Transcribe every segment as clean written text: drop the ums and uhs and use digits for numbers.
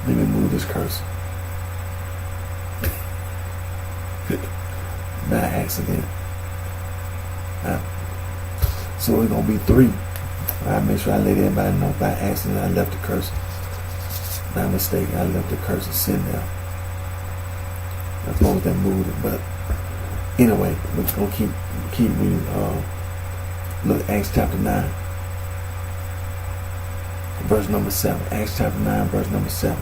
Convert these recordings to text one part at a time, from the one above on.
Let me move this cursor. By accident. So it's going to be 3. I make sure I let everybody know by accident I left the cursor. By mistake, I left the cursor sitting there. I supposed to move it, but anyway, we're just going to keep reading. Look, Acts chapter 9, verse number 7. Acts chapter 9, verse number 7.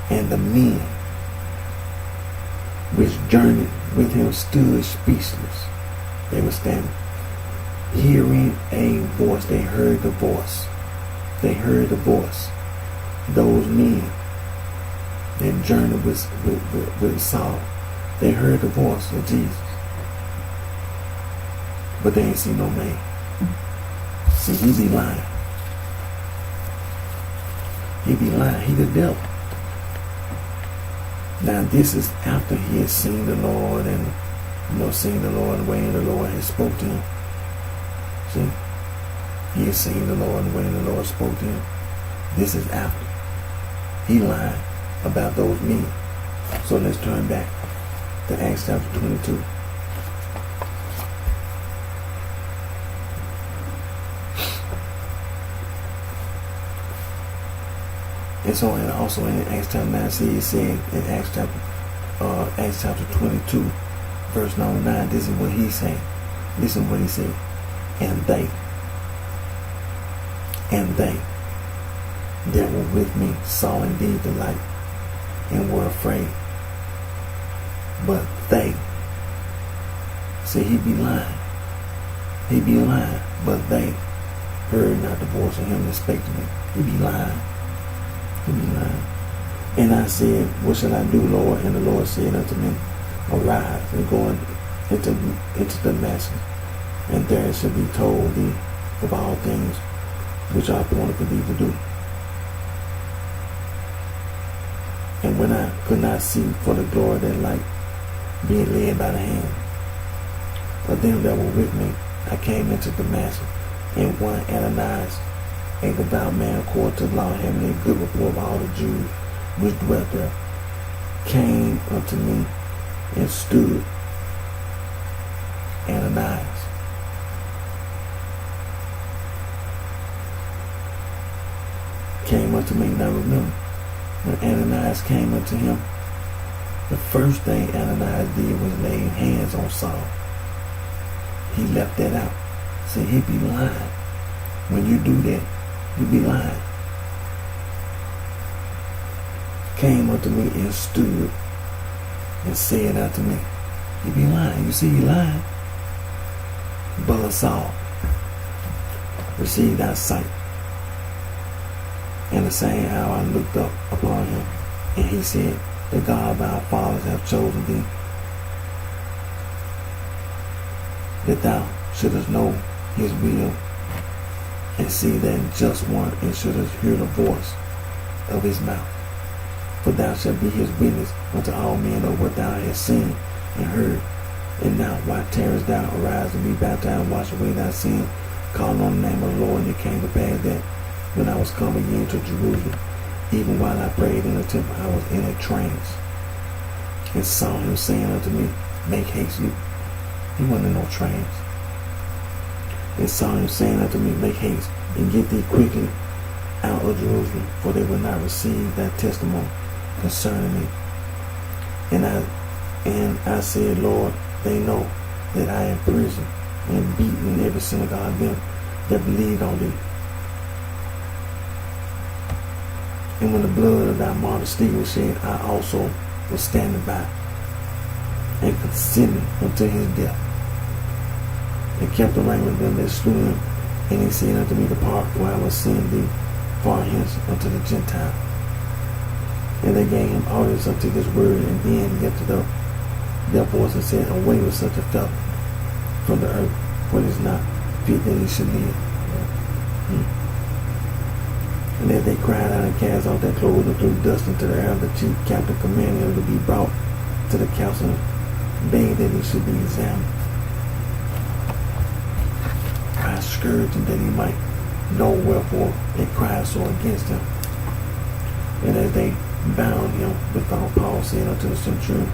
And the men which journeyed with him stood speechless. They were standing. Hearing a voice, they heard the voice. They heard the voice. Those men that journeyed with Saul, they heard the voice of Jesus. But they ain't see no man. See, he be lying. He be lying. He the devil. Now this is after he had seen the Lord and, seen the Lord the way the Lord had spoke to him. See? He had seen the Lord the way the Lord spoke to him. This is after. He lied about those men. So let's turn back to Acts chapter 22. And so, and also in Acts chapter 9, see, it said in Acts chapter 22, verse number 9, this is what he's saying. Listen to what he said. And they that were with me saw indeed the light and were afraid. But they, see, he be lying. He be lying. But they heard not the voice of him that spake to me. He be lying. He be lying. And I said, what shall I do, Lord? And the Lord said unto me, arise and go into Damascus, and there it shall be told thee of all things which are appointed for thee to do. And when I could not see for the glory of that light, being led by the hand of them that were with me, I came into Damascus, and one Ananias, a devout man according to the law, having a good report of all the Jews which dwelt there, came unto me and stood. Ananias. Came unto me. Now remember, when Ananias came unto him, the first thing Ananias did was lay hands on Saul. He left that out. See, he be lying. When you do that, you be lying. Came unto me and stood and said unto me. He be lying. You see, he lying. Brother Saul, receive thy sight. And the same hour I looked up upon him, and he said, the God of our fathers have chosen thee, that thou shouldest know his will, and see that just one, and shouldest hear the voice of his mouth. For thou shalt be his witness unto all men of what thou hast seen and heard. And now, why tarriest thou? Arise and be baptized and wash away thy sin, calling on the name of the Lord. And it came to pass that when I was coming again to Jerusalem, even while I prayed in the temple, I was in a trance, and saw him saying unto me, make haste. He wasn't in no trance. And saw him saying unto me, make haste, and get thee quickly out of Jerusalem, for they will not receive thy testimony concerning me. And I said, Lord, they know that I am in prison and beaten in every synagogue of them that believed on thee. And when the blood of thy martyr Stephen was shed, I also was standing by and consented unto his death, and kept the rank with them that slew him. And he said unto me, depart, for I will send thee far hence unto the Gentiles. And they gave him audience unto this word, and then lifted up their voice and said, away with such a fellow from the earth, for it is not fit that he should live. And as they cried out and cast off their clothes and threw dust into the air, the chief captain commanded him to be brought to the council, begging that he should be examined. I scourged him that he might know wherefore they cried so against him. And as they bound him, withal Paul said unto the centurion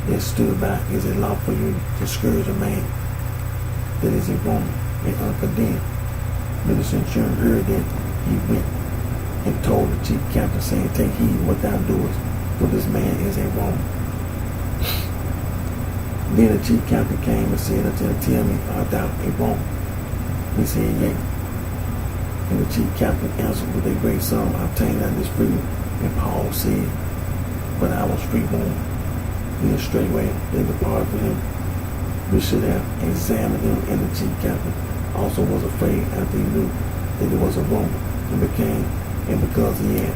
that stood by, Is it lawful for you to scourge a man that is a Roman and uncondemned? When the centurion heard that, he went and told the chief captain, saying, Take heed what thou doest, for this man is a Roman. Then the chief captain came and said unto him, Tell me, art thou a Roman? He said, Yea. And the chief captain answered, With a great sum obtained I this freedom. And Paul said, But I was freeborn. Then straightway they departed from him. We should have examined him, and the chief captain also was afraid after he knew that he was a Roman, and because he had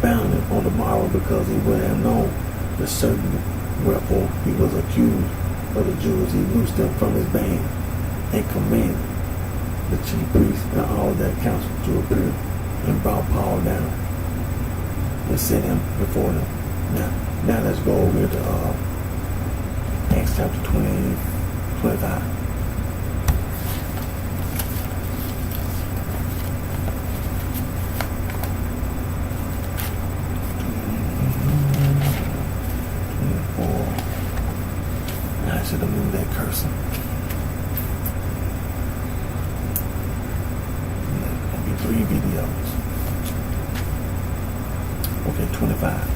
bound him on the morrow, because he would have known the certainty wherefore he was accused of the Jews, he loosed him from his band and commanded the chief priests and all that council to appear, and brought Paul down and set him before them. Now let's go over to Acts chapter 25. I should have moved that cursor. There'll be 3 videos. Okay, 25.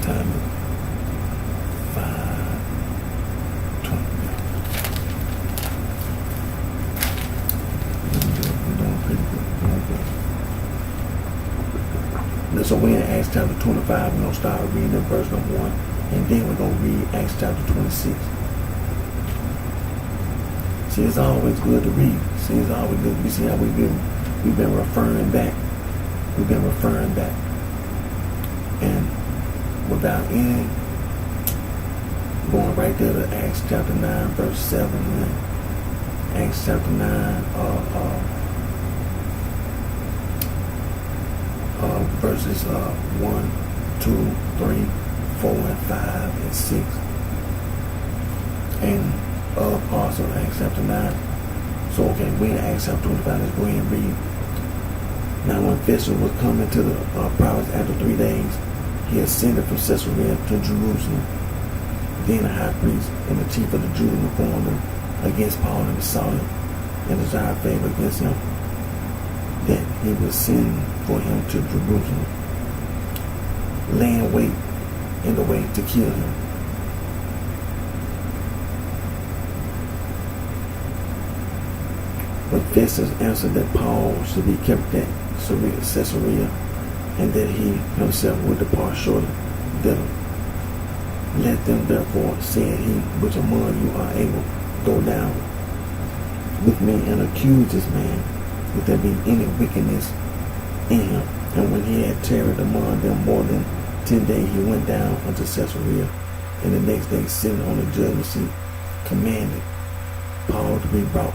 Time is 5:20. We're doing pretty good. So we're in Acts chapter 25. We're going to start reading in verse number 1. And then we're going to read Acts chapter 26. See, it's always good to read. See, it's always good. You see how we've been referring back. We've been referring back. And without any, going right there to Acts chapter 9, verse 7. And Acts chapter 9, verses 1, 2, 3, 4, and 5, and 6. And parts of Acts chapter 9. So, okay, we're in Acts chapter 25. Let's go ahead and read. Now, when Festus was coming to the province after 3 days, he ascended from Caesarea to Jerusalem. Then the high priest and the chief of the Jews informed him against Paul and besought him and desired favor against him, that he would send for him to Jerusalem, laying wait in the way to kill him. But Festus answered that Paul should be kept at Caesarea, and that he himself would depart shortly thither. Let them therefore, said he, which among you are able, go down with me and accuse this man, if there be any wickedness in him. And when he had tarried among them more than 10 days, he went down unto Caesarea, and the next day, sitting on the judgment seat, commanded Paul to be brought.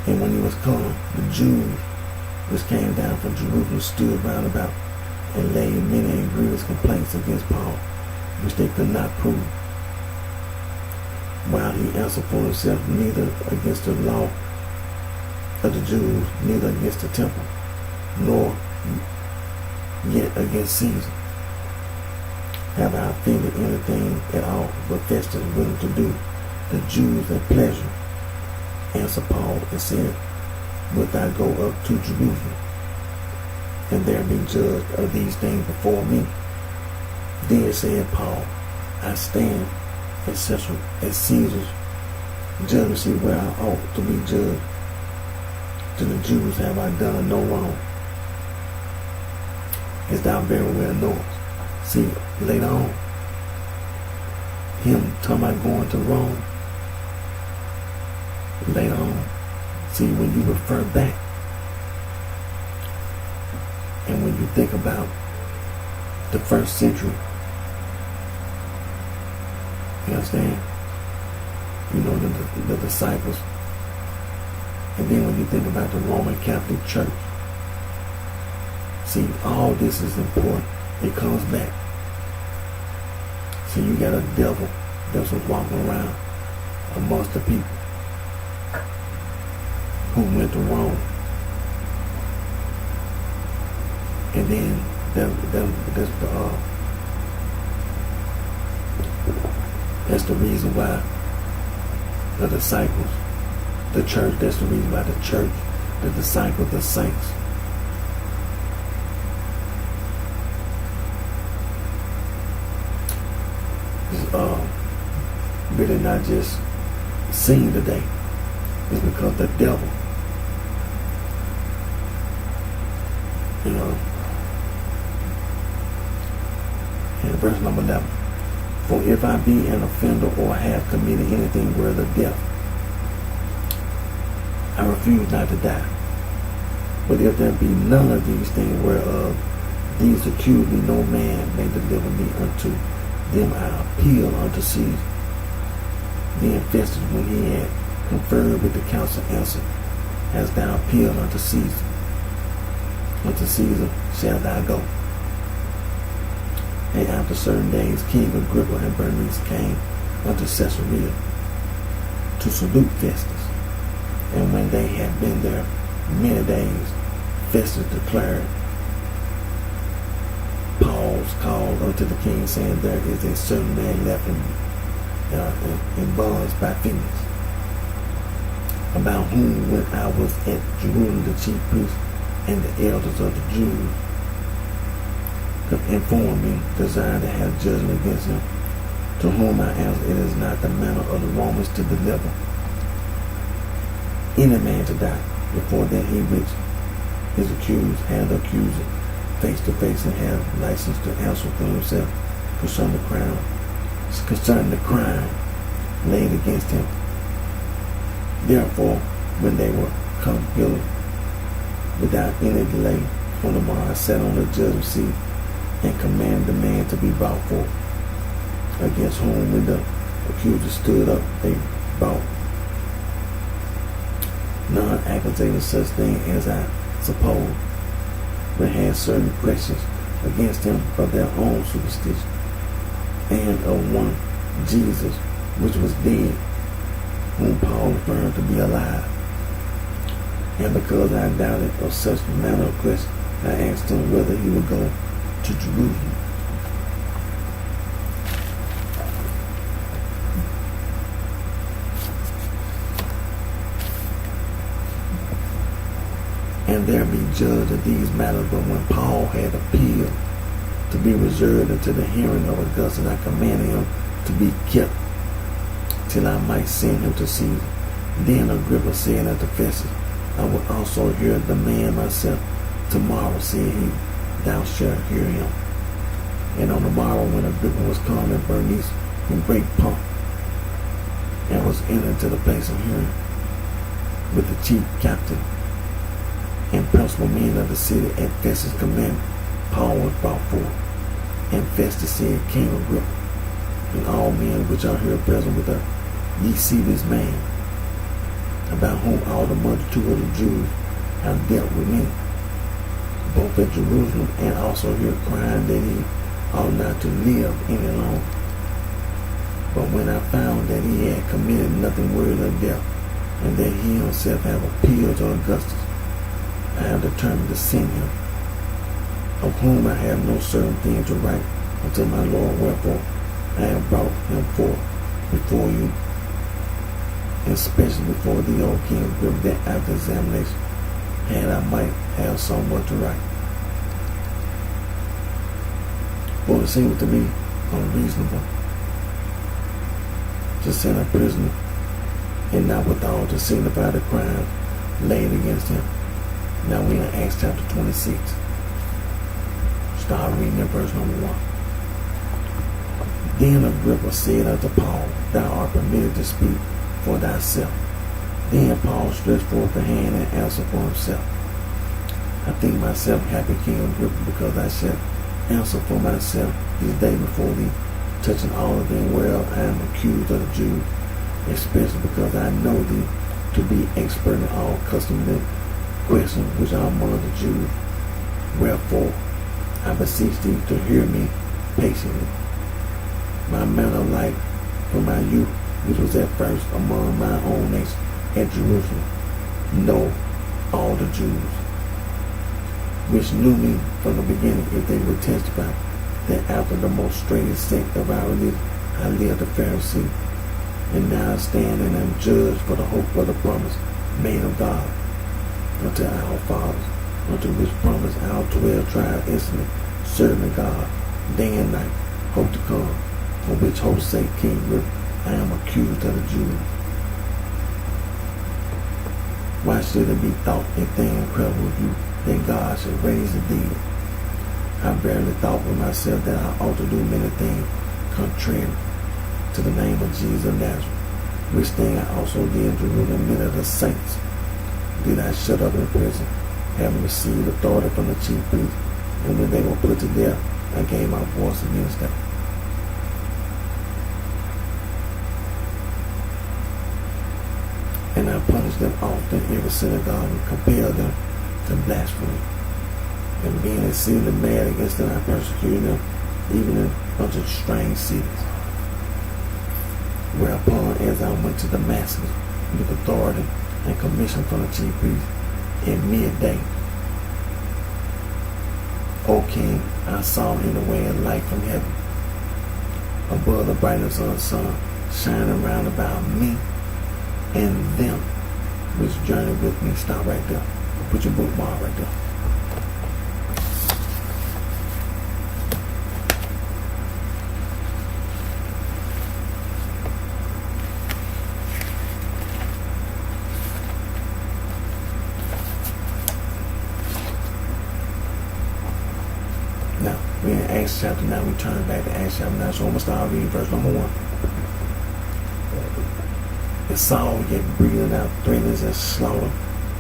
And when he was come, the Jews which came down from Jerusalem stood round about, and laid many and grievous complaints against Paul, which they could not prove. While he answered for himself, neither against the law of the Jews, neither against the temple, nor yet against Caesar have I offended anything at all, but Festus willing to do the Jews their pleasure. Answered Paul and said, Wilt thou go up to Jerusalem, and there be judged of these things before me? Then said Paul, I stand at Caesar's judgment seat, where I ought to be judged. To the Jews have I done no wrong, as thou very well knowest. See, later on, him talking about going to Rome. Later on, see, when you refer back, and when you think about the first century, you understand? You know, the disciples. And then when you think about the Roman Catholic Church, see, all this is important. It comes back. So you got a devil that was walking around amongst the people who went to Rome. And then that's the reason why the disciples, the church, that's the reason why the church, the disciples, the saints, is really not just seen today. It's because the devil, in verse number 11, for if I be an offender or have committed anything worthy of death, I refuse not to die. But if there be none of these things whereof these accuse me, no man may deliver me unto them. I appeal unto Caesar. Then Festus, when he had conferred with the council, answered, hast thou appealed unto Caesar? Unto Caesar shalt thou go. And after certain days, King Agrippa and Bernice came unto Caesarea to salute Festus. And when they had been there many days, Festus declared Paul's call unto the king, saying, there is a certain man left in bonds by Phoenix, about whom when I was at Jerusalem, the chief priests and the elders of the Jews informed me, desiring to have judgment against him, to whom I answered, it is not the manner of the Romans to deliver any man to die before that he which is accused had the accuser face to face and have license to answer for himself concerning the crime laid against him. Therefore, when they were come hither without any delay on the morrow, I sat on the judgment seat and commanded the man to be brought forth, against whom when the accuser stood up, they brought none accusating such thing as I suppose, but had certain questions against him of their own superstition, and of one Jesus, which was dead, whom Paul affirmed to be alive. And because I doubted of such manner of question, I asked him whether he would go to Jerusalem. And there be judged of these matters. But when Paul had appealed to be reserved until the hearing of Augustus, I commanded him to be kept till I might send him to Caesar. Then Agrippa said unto Festus, I will also hear the man myself tomorrow. Said he, thou shalt hear him. And on the morrow, when Agrippa was come, and Bernice in great pomp, and was entered to the place of hearing with the chief captain and principal men of the city, at Festus' command, Paul was brought forth. And Festus said, King Agrippa, and all men which are here present with us, ye see this man, about whom all the multitude of the Jews have dealt with me, both at Jerusalem and also here, crying that he ought not to live any longer. But when I found that he had committed nothing worthy of death, and that he himself have appealed to Augustus, I have determined to send him, of whom I have no certain thing to write unto my Lord. Wherefore I have brought him forth before you, and especially before the old King Agrippa, that after examination, and I might have somewhat to write. For it seems to me unreasonable to send a prisoner, and not withal to signify the crimes laid against him. Now we in Acts chapter 26. Start reading at verse number 1. Then Agrippa said unto Paul, thou art permitted to speak for thyself. Then Paul stretched forth the hand and answered for himself. I think myself happy, King Agrippa, because I shall answer for myself this day before thee, touching all of them whereof I am accused of the Jews, especially because I know thee to be expert in all customary questions which are among the Jews. Wherefore I beseech thee to hear me patiently. My manner of life from my youth, which was at first among my own nation at Jerusalem, know all the Jews, which knew me from the beginning, if they would testify that after the most straightest sect of our religion, I lived a Pharisee, and now I stand and am judged for the hope of the promise made of God unto our fathers, unto which promise our 12 tribes instantly serving God day and night, hope to come, for which hope's sake King Agrippa, I am accused of the Jews. Why should it be thought a thing incredible of you that God should raise the dead? I barely thought with myself that I ought to do many things contrary to the name of Jesus of Nazareth, which thing I also did in Jerusalem. Many of the saints did I shut up in prison, having received authority from the chief priests, and when they were put to death, I gave my voice against them. And I punished them often in every synagogue and compelled them to blasphemy. And being exceedingly mad against them, I persecuted them, even in a bunch of strange cities. Whereupon, as I went to Damascus with authority and commission from the chief priest at midday, O King, I saw in the way a light from heaven, above the brightness of the sun, shining round about me and them which journeyed with me. Stop right there. Put your bookmark right there. Now, we're in Acts chapter 9. We turn back to Acts chapter 9. So I'm going to start reading verse number 1. And Saul, yet breathing out threatenings and slaughter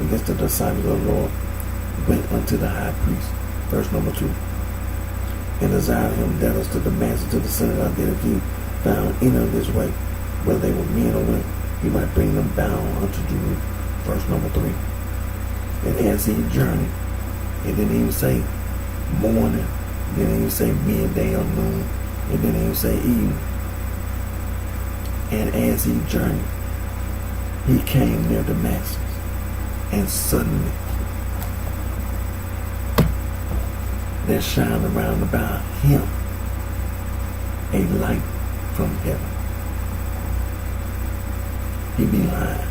against the disciples of the Lord, went unto the high priest. Verse number 2. And desired him letters to Damascus, to the synagogue, that if he found any of this way, whether they were men or women, he might bring them bound unto Jerusalem. Verse number 3. And as he journeyed, it didn't even say morning, it didn't even say midday or noon, it didn't even say evening. And as he journeyed, he came near Damascus, and suddenly there shined around about him a light from heaven. He be lying.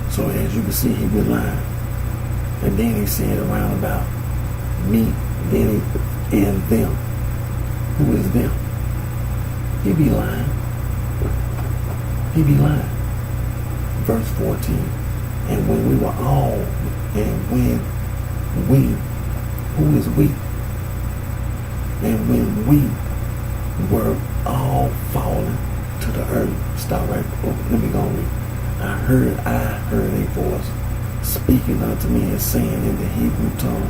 So as you can see, he was lying. And then he said around about me, then he, and them. Who is them? He be lying. He be lying. Verse 14. And when we were all, and when we, who is we? And when we were all fallen to the earth. Stop right. Oh, let me go read. I heard a voice speaking unto me and saying in the Hebrew tongue,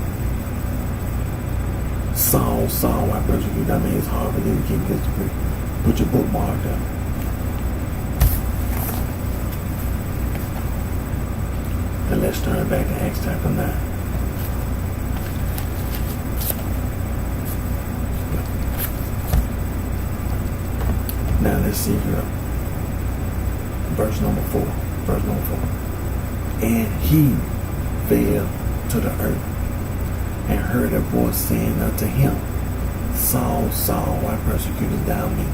Saul, Saul, I persecute. I mean, it's hard for you to keep this degree. Put your bookmark down. And let's turn back to Acts chapter 9. Now let's see here. Verse number 4. Verse number 4. And he fell to the earth and heard a voice saying unto him, Saul, Saul, why persecutest thou me?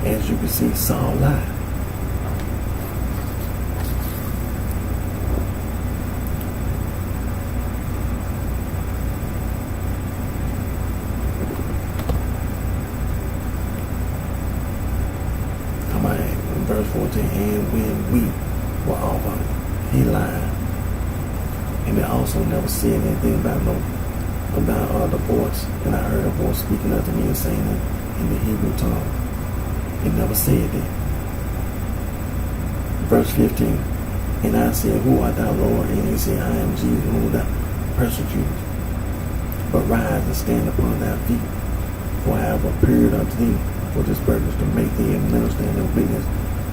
As you can see, Saul lied. Verse 14, and when we were all on it, he lied. And then also never said anything about the voice. And I heard a voice speaking unto me and saying in the Hebrew tongue. It never said that. Verse 15. And I said, Who art thou, Lord? And he said, I am Jesus, whom thou persecutest. But rise and stand upon thy feet, for I have appeared unto thee for this purpose, to make thee a minister and witness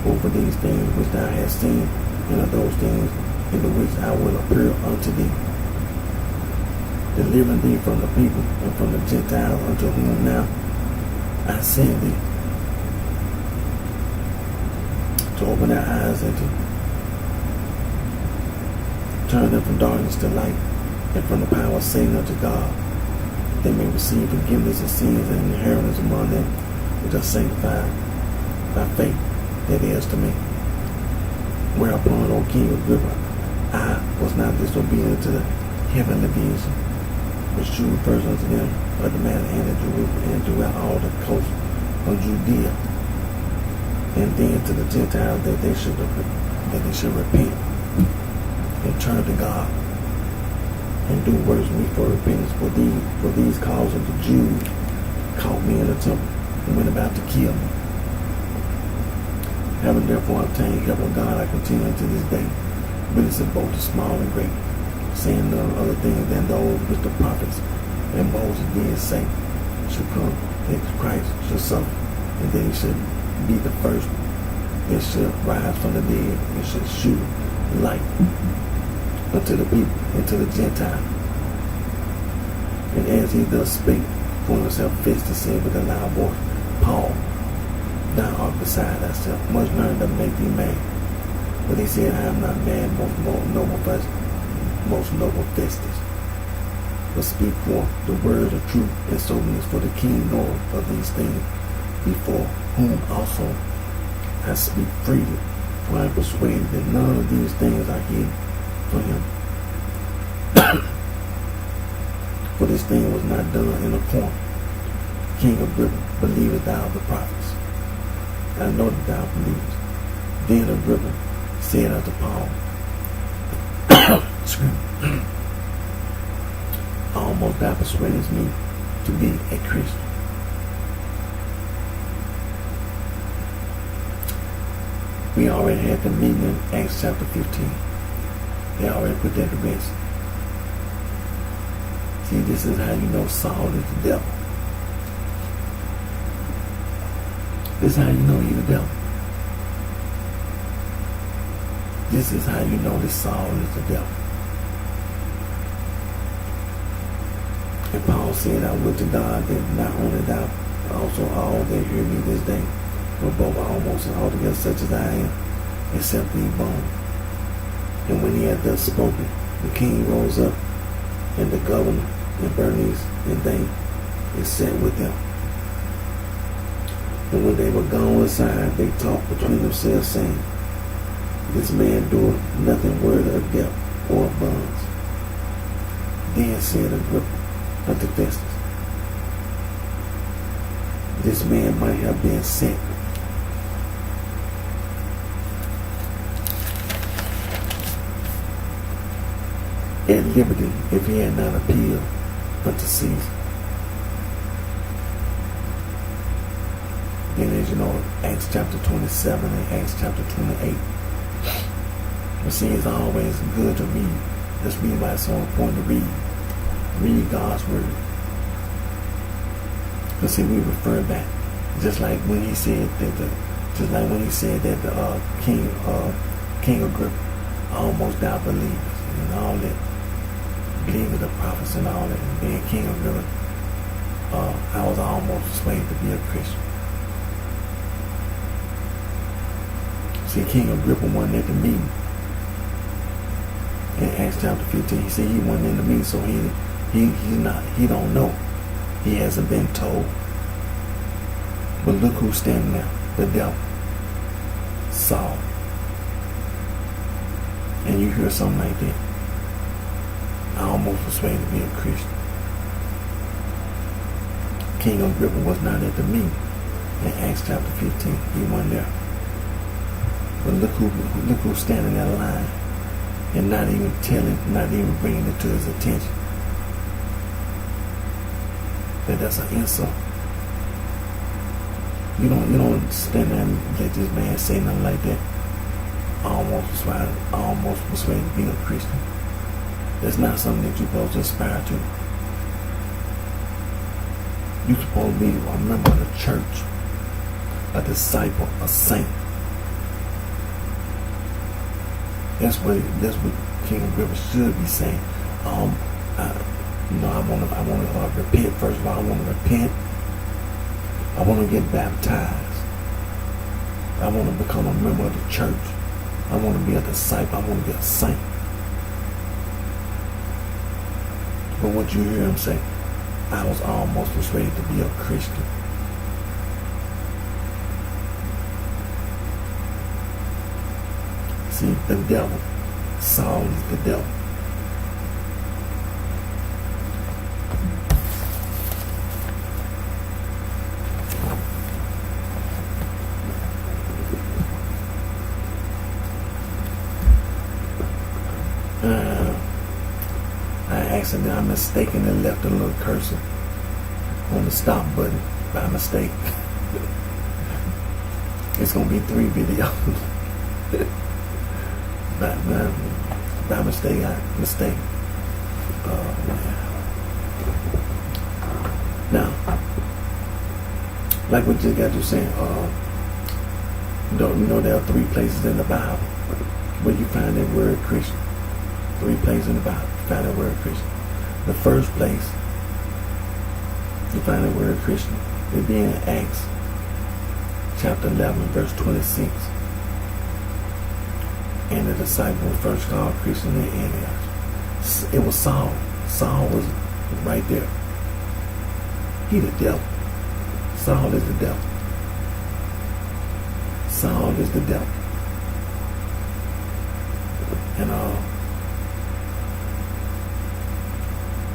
over these things which thou hast seen, and of those things in the which I will appear unto thee, delivering thee from the people and from the Gentiles, unto whom now I send thee, to open their eyes and to turn them from darkness to light, and from the power of Satan unto God, they may receive forgiveness of sins and inheritance among them which are sanctified by faith that is to me. Whereupon, O King Agrippa, I was not disobedient to the heavenly vision, but shewed first unto them of the matter and throughout all the coast of Judea, and then to the Gentiles that they should repent and turn to God and do works meet for repentance. For these causes of the Jews caught me in the temple and went about to kill me. Having therefore obtained help of God, I continue unto this day, witnessing both the small and great, saying none other things than those which the prophets and Moses did say should come, that Christ should suffer, and that he should be the first that should rise from the dead, and should shew light unto the people and to the Gentiles. And as he thus spake, pulling himself Festus said with a loud voice, Paul, thou art beside thyself, much learned to make thee mad. But he said, I am not mad, most noble Festus, but speak forth the words of truth and soberness, for the king knoweth of these things, before whom also I speak freely. For I am persuaded that none of these things are hidden from him. For this thing was not done in a corner. King Agrippa, believest thou the prophets? I know that thou believest. Then Agrippa said unto Paul, almost thou persuadest me to be a Christian. We already had the meeting in Acts chapter 15. They already put that to rest. See, this is how you know Saul is the devil. This is how you know he's the devil. This is how you know that Saul is the devil. And Paul said, I would to God that not only thou, but also all that hear me this day, but both almost and altogether such as I am, except these bones. And when he had thus spoken, the king rose up, and the governor, and Bernice, and they sat with them. And when they were gone aside, they talked between themselves, saying, This man doeth nothing worthy of death or of bonds. Then said Agrippa unto Festus, This man might have been set at liberty if he had not appealed unto Caesar. Then, as you know, Acts chapter 27 and Acts chapter 28. But see, it's always good to read. That's reason why it's so important to read. Read God's word. Because see, we refer back. Just like when he said that the King Agrippa, almost thou believers, and all that, believing the prophets and all that, and being King Agrippa, I was almost persuaded to be a Christian. See, King Agrippa wasn't at the meeting. In Acts chapter 15, he said he wasn't in the meeting, so he don't know. He hasn't been told. But look who's standing there, the devil, Saul. And you hear something like that, I almost persuaded to be a Christian. King Agrippa was not at the meeting in Acts chapter 15. He wasn't there. But look who's standing there lying. and not even bringing it to his attention. That's an insult. You don't stand there and let this man say nothing like that. Almost persuaded to be a Christian. That's not something that you're supposed to aspire to. You're supposed to be a member of the church, a disciple, a saint. That's what King Agrippa should be saying. I want to repent. First of all, I want to repent. I want to get baptized. I want to become a member of the church. I want to be a disciple. I want to be a saint. But what you hear him say, I was almost persuaded to be a Christian. See, the devil. Saul is the devil. I mistakenly left a little cursor on the stop button by mistake. It's gonna be 3 videos. by mistake. Now, like we just got to saying, there are 3 places in the Bible where you find that word Christian. 3 places in the Bible you find that word Christian. The first place you find the word Christian would be in Acts chapter 11 verse 26. And the disciple was first called Christian in Antioch. It was Saul. Saul was right there. He the devil. Saul is the devil. Saul is the devil. And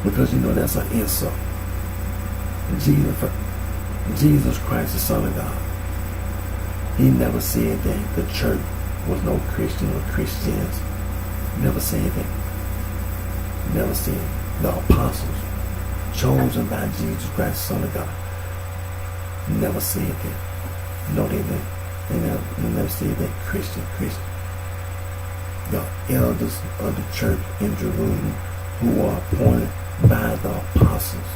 because that's an insult. Jesus Christ, the Son of God. He never said that the church was no Christian or Christians. Never said that. Never said the apostles chosen by Jesus Christ, the Son of God. Never said that. No, they didn't. They never said that Christian. The elders of the church in Jerusalem who are appointed by the apostles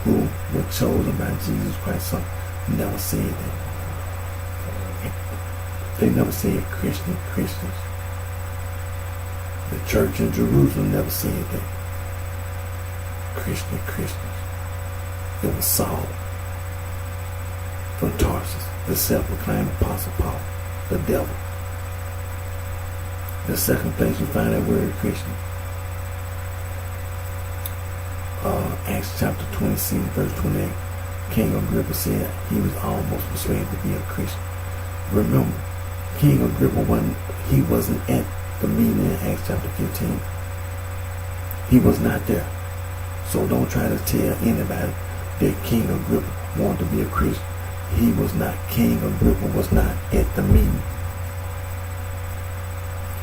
who were chosen by Jesus Christ, never said that. They never said Christians. The church in Jerusalem never said that. Christians. It was Saul from Tarsus, the self-proclaimed apostle Paul, the devil. The second place you find that word Christian, Acts chapter 26 verse 28. King Agrippa said he was almost persuaded to be a Christian. Remember, King Agrippa wasn't at the meeting in Acts chapter 15. He was not there. So don't try to tell anybody that King Agrippa wanted to be a Christian. He was not. King Agrippa was not at the meeting.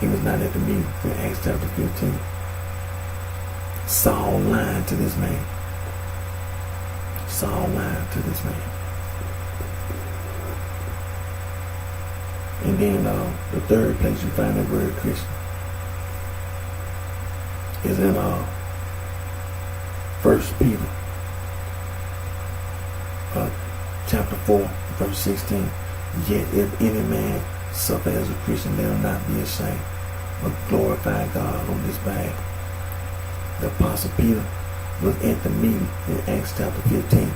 He was not at the meeting in Acts chapter 15. Saul lied to this man. And then the third place you find that word Christian is in 1 Peter chapter 4 verse 16. Yet if any man suffer as a Christian, let him not be ashamed, but glorify God on this behalf. The Apostle Peter was at the meeting in Acts chapter 15.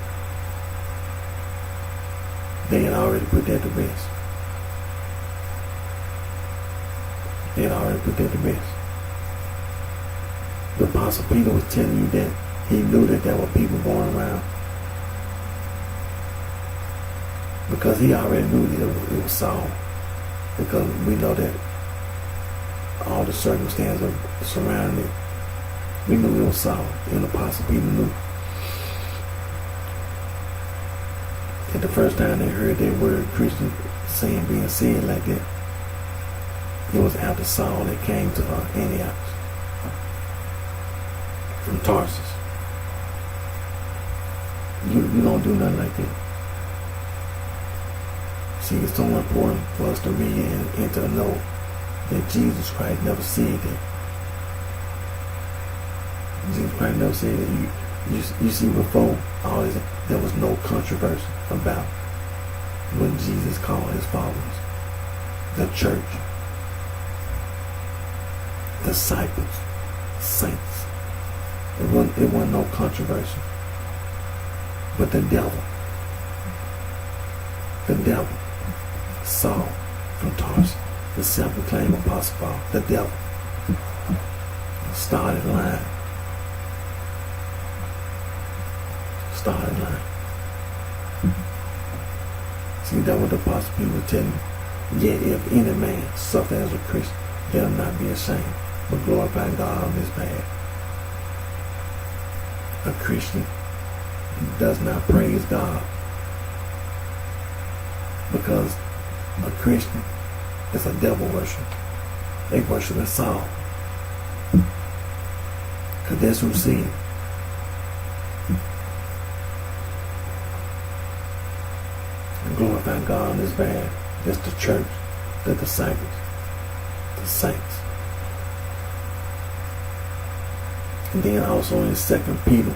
They had already put that to rest. The Apostle Peter was telling you that he knew that there were people going around, because he already knew that it was Saul. Because we know that all the circumstances surrounding it, we knew it was Saul, and the Apostle Peter knew. At the first time they heard that word Christian being said like that, It was after Saul that came to Antioch from Tarsus. You don't do nothing like that. See, it's so important for us to read and to know that Jesus Christ never said that. Jesus Christ never said that. You see, before all this, there was no controversy about what Jesus called his followers, the church, disciples, saints. It wasn't no controversy. But the devil, Saul from Tarsus, the self-proclaimed apostle Paul, the devil, started lying. See, that's what the apostle Peter was telling you. Yet if any man suffer as a Christian, let him not be ashamed, but glorify God on his behalf. A Christian does not praise God, because a Christian is a devil worshiper. They worship a Saul, because that's who said it. Glorify God on his behalf. That's the church, the disciples, the saints. And then also in 2 Peter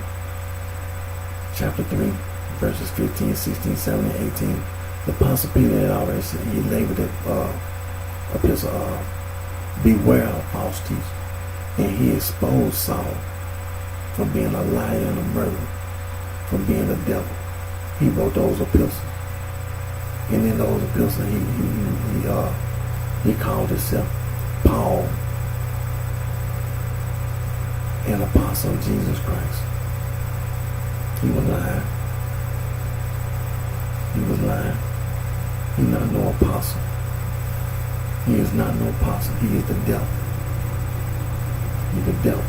chapter 3, verses 15, 16, 17, and 18, the apostle Peter had already said, he labeled it epistle, beware of false teachers. And he exposed Saul from being a liar and a murderer, from being a devil. He wrote those epistles. And in those epistles, he called himself Paul, an apostle of Jesus Christ. He was lying. He's not no apostle. He is not no apostle. He is the devil. He's the devil.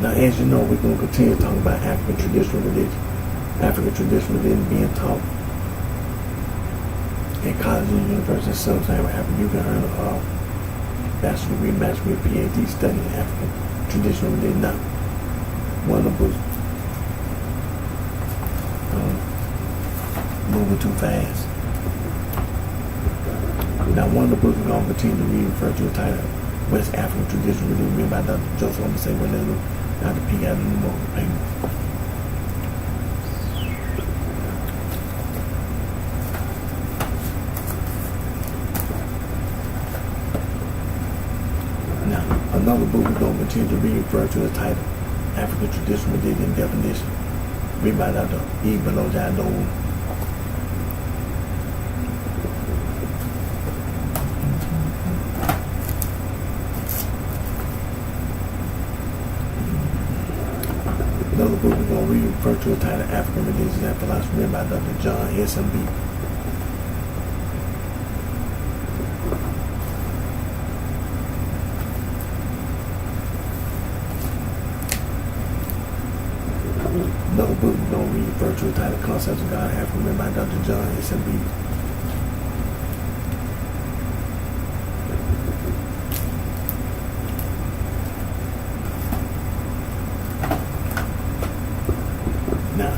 Now, as you know, we're going to continue talking about African traditional religion. African traditional religion being taught in colleges and universities. Sometimes you can earn a bachelor's degree, master's degree, PhD studying African traditional religion. Now, one of the books, moving too fast. Now, one of the books we're going to continue to read refer to the title West African Traditional Religion, written by Dr. Joseph. I'm going to say what they do. Dr. P. got a new book. Now, another book we're going to continue to read refer to the title African Traditional Religion Definition, written by Dr. E. Below. Another book we're going to read refer to the title African Religion and Philosophy, written by Dr. John S.M.B. Another book we're going to read refer to the title Concepts of God, Africa, written by Dr. John S.M.B.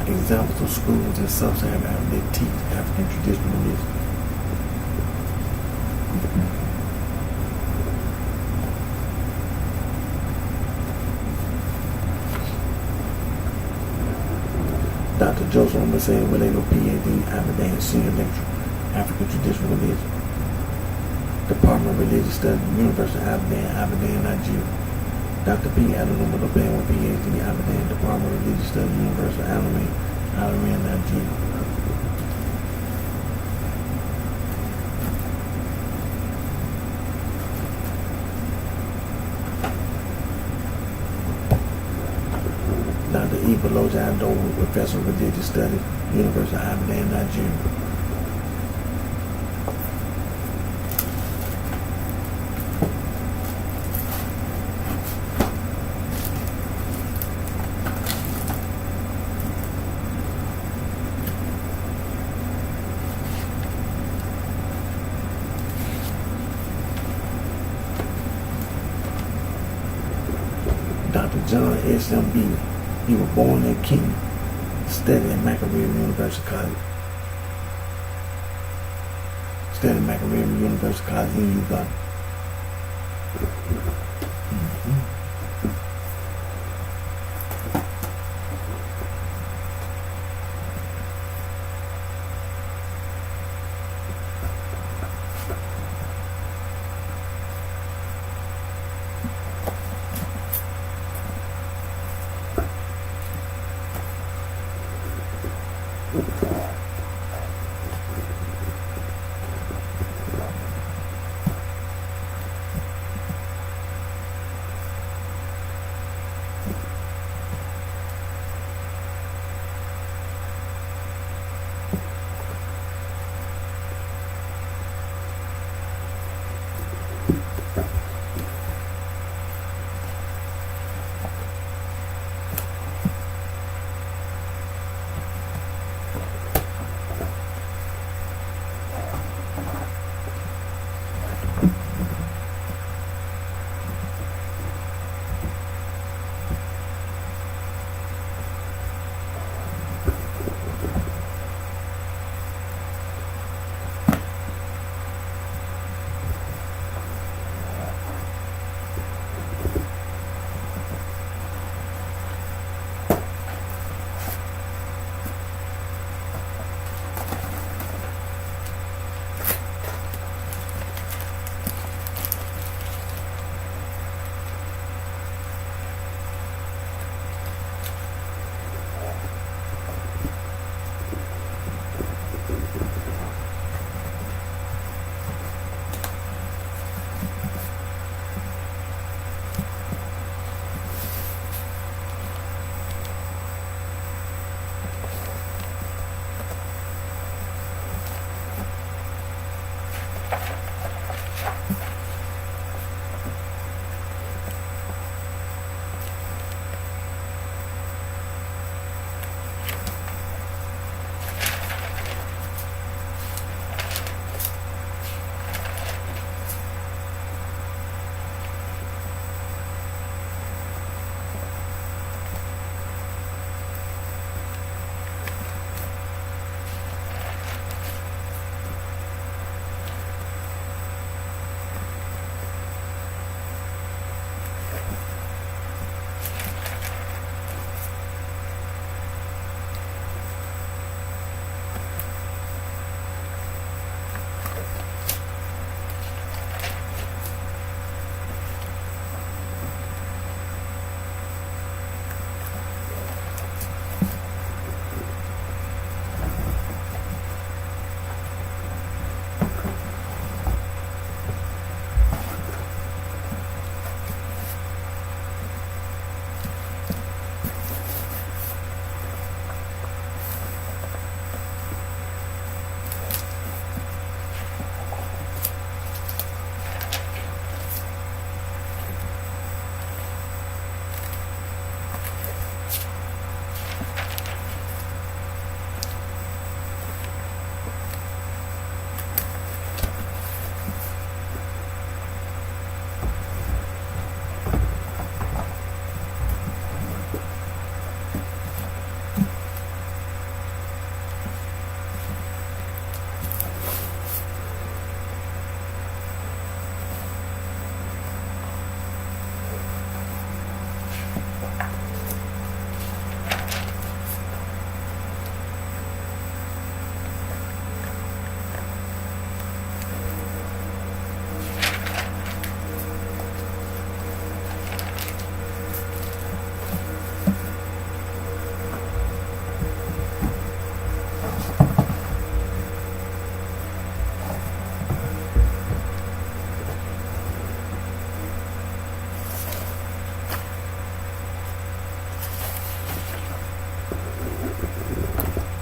Examples of schools in sub-Saharan Africa that teach African traditional religion. Joseph Massey related PhD, Abadan, Senior Lecturer, African Traditional Religion, Department of Religious Studies, University of Abadan, Nigeria. Dr. P. Adenumo Lopan with PhD, Abadan, Department of Religious Studies, University of Abadan, Nigeria. Dr. E. Beloja Adowu, Professor of Religious Studies, University of Abadan, Nigeria. Dr. John S.M. Beatty. He was born in Kenya, studied at Makerere University College. Studied at Makerere University College in Uganda.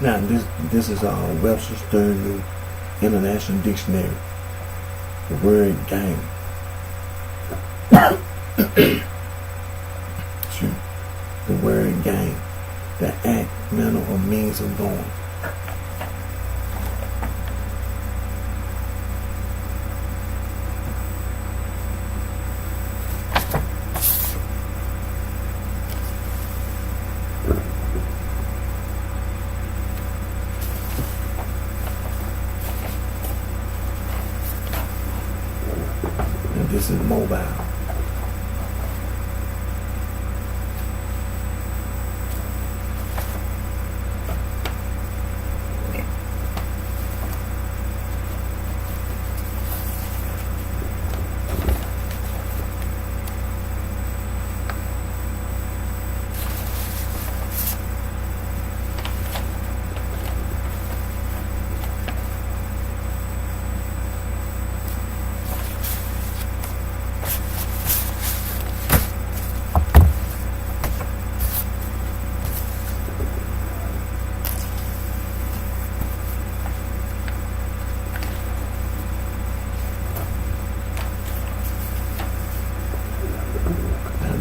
Now this is Webster's Third New International Dictionary. The word game. The word game. The act, manner, or means of going. And this is mobile.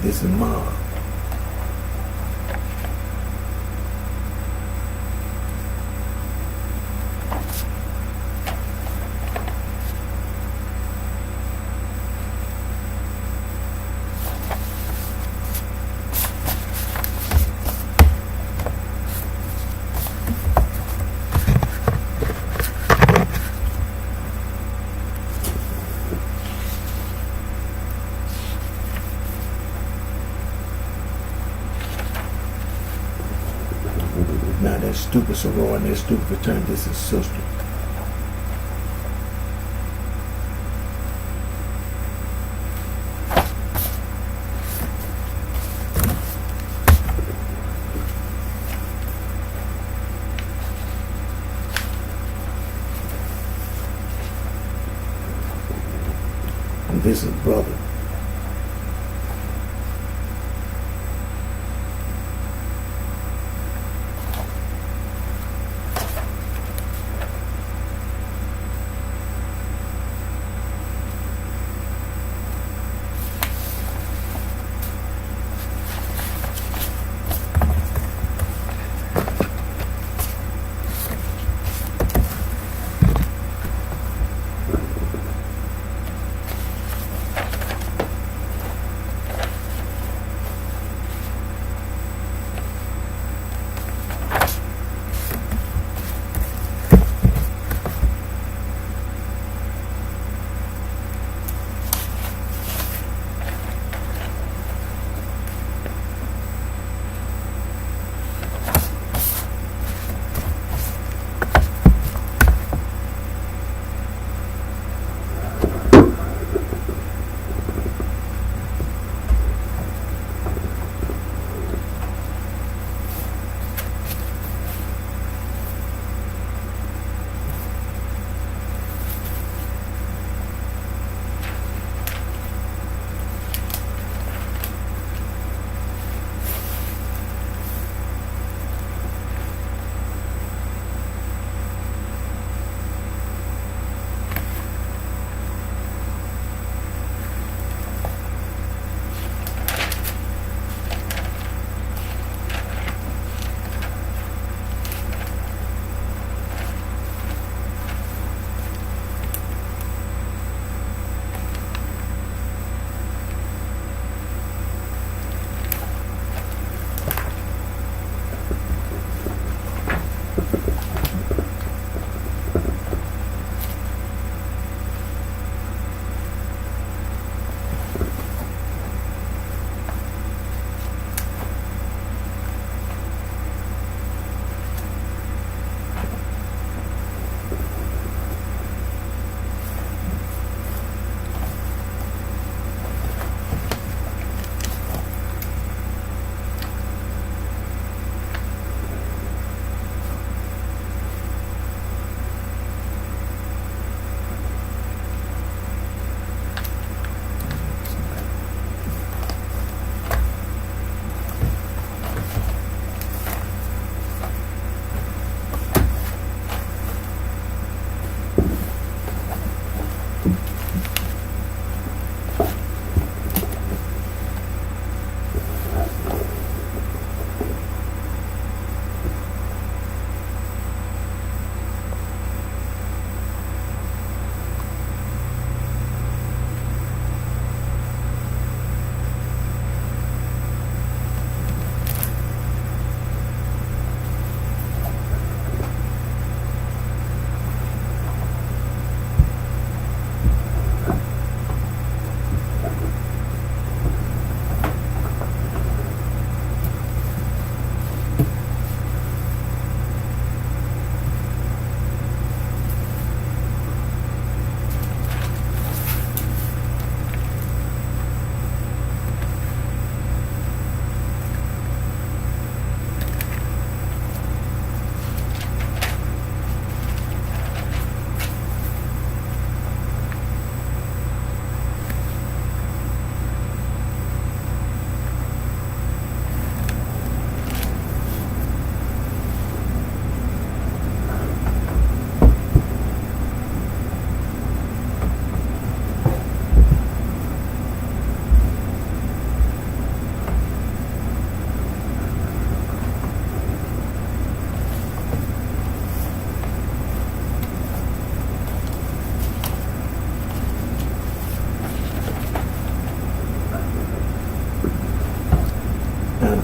This is mom. Now that stupid soror and that stupid fraternity, this is sister. And this is brother.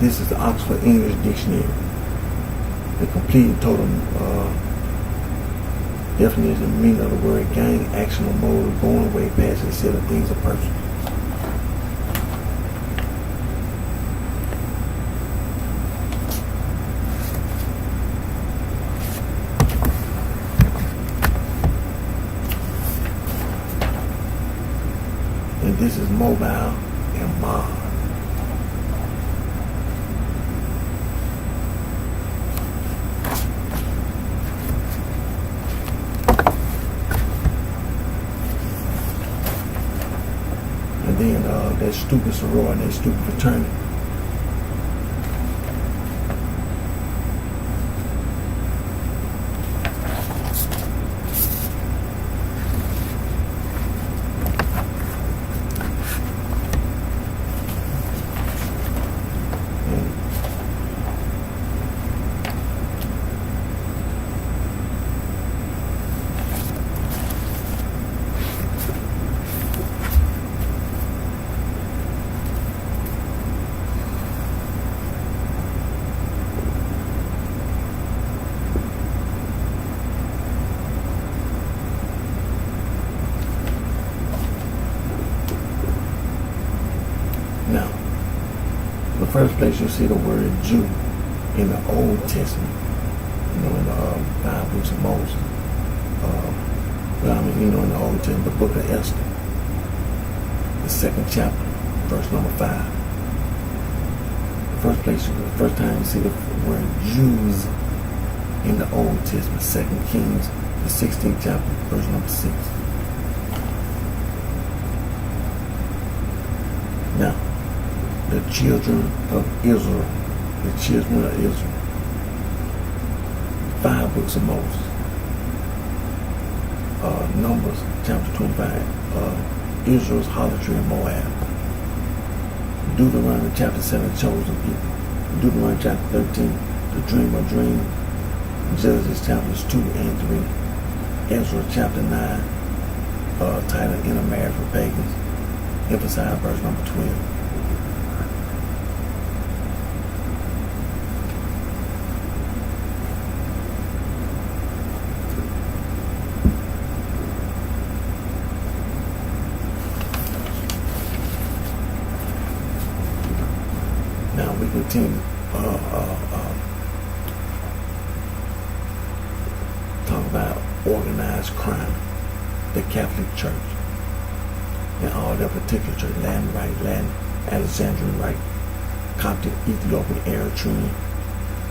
This is the Oxford English Dictionary. The complete and total definition and meaning of the word gang, action or mode of going away, passing, set of things or person. And this is mobile and mob. And then that stupid sorority and that stupid fraternity. Now, the first place you see the word Jew in the Old Testament, in the 5 books of Moses. In the Old Testament, the book of Esther, the 2nd chapter, verse number 5. The first time you see the word Jews in the Old Testament, 2 Kings, the 16th chapter, verse number 6. Now, the children of Israel, 5 books of Moses, Numbers chapter 25, Israel's harlotry in Moab, Deuteronomy chapter 7, chosen people, Deuteronomy chapter 13, the dream of dreams, Judges chapters 2 and 3, Ezra chapter 9, titled Intermarriage for Pagans, emphasize verse number 12. Now we continue talk about organized crime, the Catholic Church, and all their particular church, Latin Rite, Latin, Alexandrian Rite, Coptic, Ethiopian, Eritrean,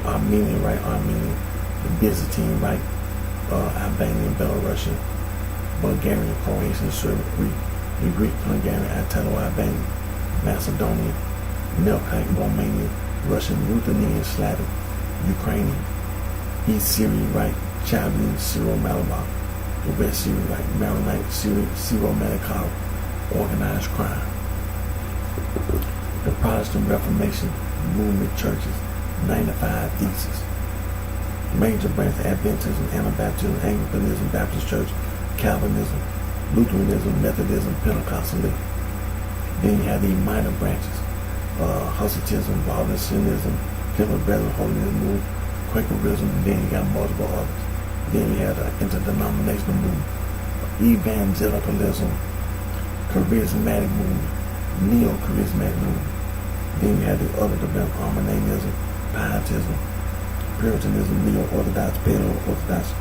Armenian Rite, Armenian, the Byzantine Rite, Albanian, Belarusian, Bulgarian, Croatian, Serbian, Greek, the Greek, Hungarian, Italo-Albanian, Macedonian, Melkite, Romanian, Russian, Ruthenian, Slavic, Ukrainian, East Syrian Rite, Chaldean, Syro-Malabar, the West Syrian Rite, Maronite, Syro-Manichaean, organized crime. The Protestant Reformation movement churches, 95 theses. Major branches: Adventism, Anabaptism, Anglicanism, Baptist Church, Calvinism, Lutheranism, Methodism, Pentecostalism. Then you have the minor branches: Hussitism, Waldensianism, Temple Brethren, Holiness, Quakerism, and then you got multiple others. Then you have the interdenominational movement, evangelicalism, charismatic movement, neo-charismatic movement. Then you have the other development, Arminianism, Pietism, Puritanism, Neo-Orthodox, Paleo-Orthodox,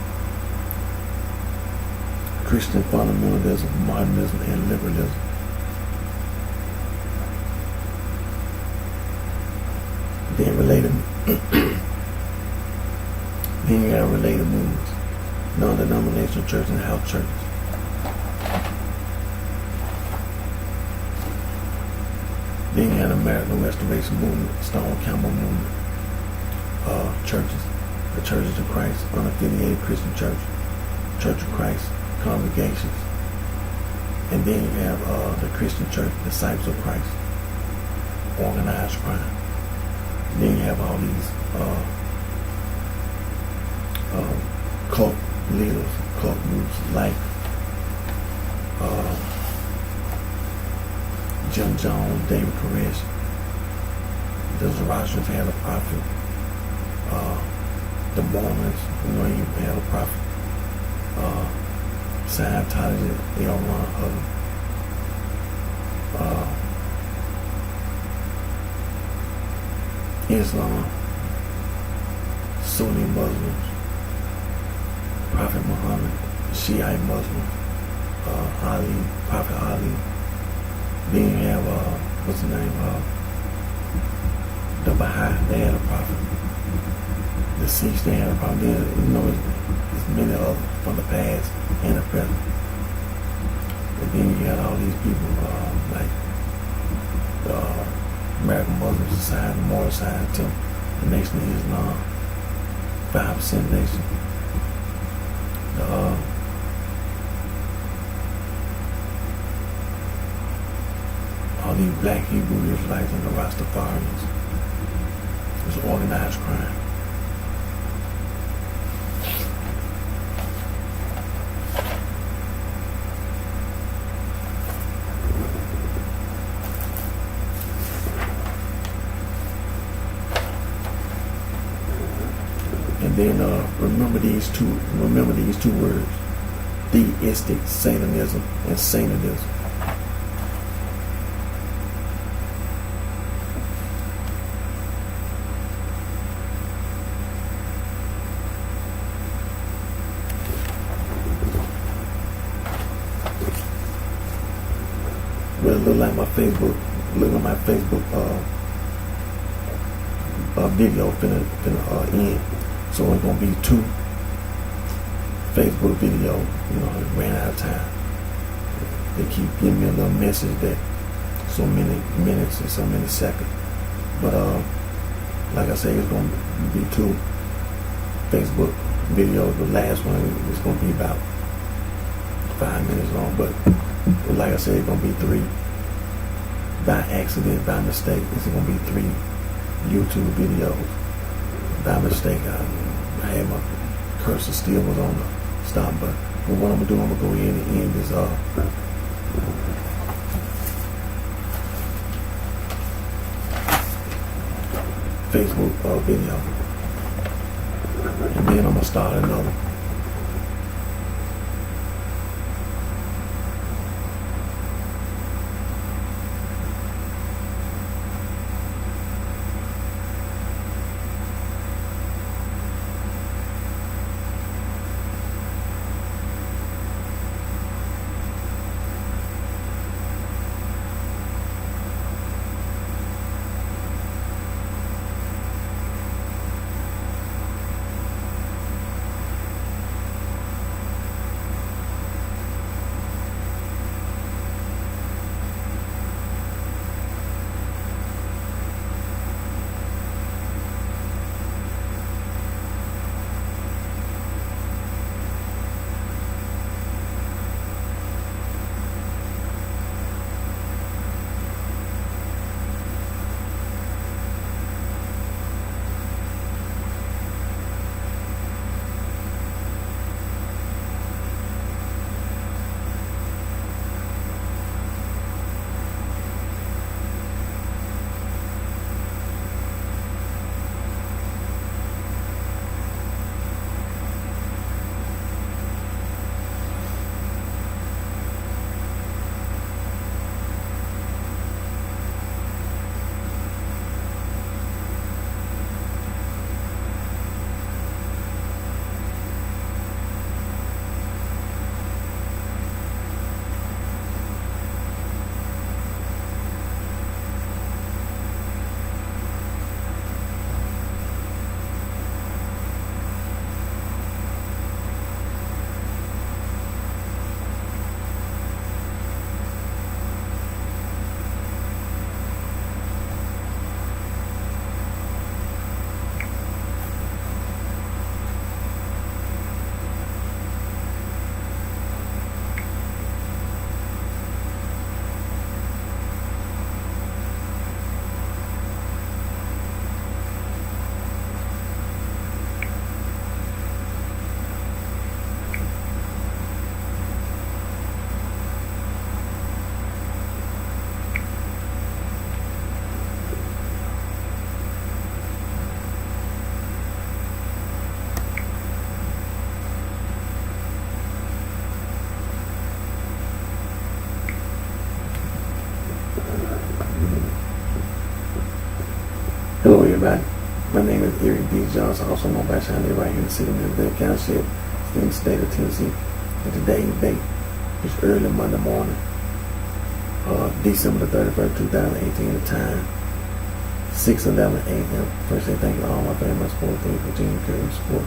Christian fundamentalism, modernism, and liberalism. Then you have related movements, non-denominational church and house churches. Then you have the American Restoration Movement, Stone Campbell Movement, churches, the Churches of Christ, Unaffiliated Christian Church, Church of Christ, congregations. And then you have the Christian Church, Disciples of Christ, organized crime. Then you have all these cult leaders, cult groups like Jim Jones, David Koresh, The Zoroastrians had a prophet. The Mormons, he had a prophet. Scientology, they all run other. Islam, Sunni Muslims, Prophet Muhammad, Shiite Muslims, Ali, Prophet Ali. Then you have, what's the name? The Baha'i, they had a prophet. The Sikhs, they had a prophet. There's many others from the past and the present. And then you had all these people, like the American Muslim Society, Moral Society, the Nation of Islam, 5% Nation. All these black Hebrew Israelites and the Rastafarians. It's organized crime. And then remember these two words: theistic Satanism and Satanism. Well, it look like my Facebook, video finna end. So it's gonna be 2 Facebook videos. It ran out of time. They keep giving me a little message that so many minutes and so many seconds. But like I say, it's gonna be 2 Facebook videos. The last one is gonna be about 5 minutes long. But like I said, it's gonna be 3 by accident, by mistake. It's gonna be 3 YouTube videos by mistake. I had my cursor still was on the stop button. But what I'm gonna do, I'm gonna go in and end this Facebook video, and then I'm gonna start another. everybody. My name is Eric D. Johnson, also known by BrightShine, right here in the city of Middleburg Township, in the state of Tennessee. And today's date is early Monday morning, December the 31st, 2018. The time 6:11 a.m. First, I thank you all my family, my support, for your continued care and support.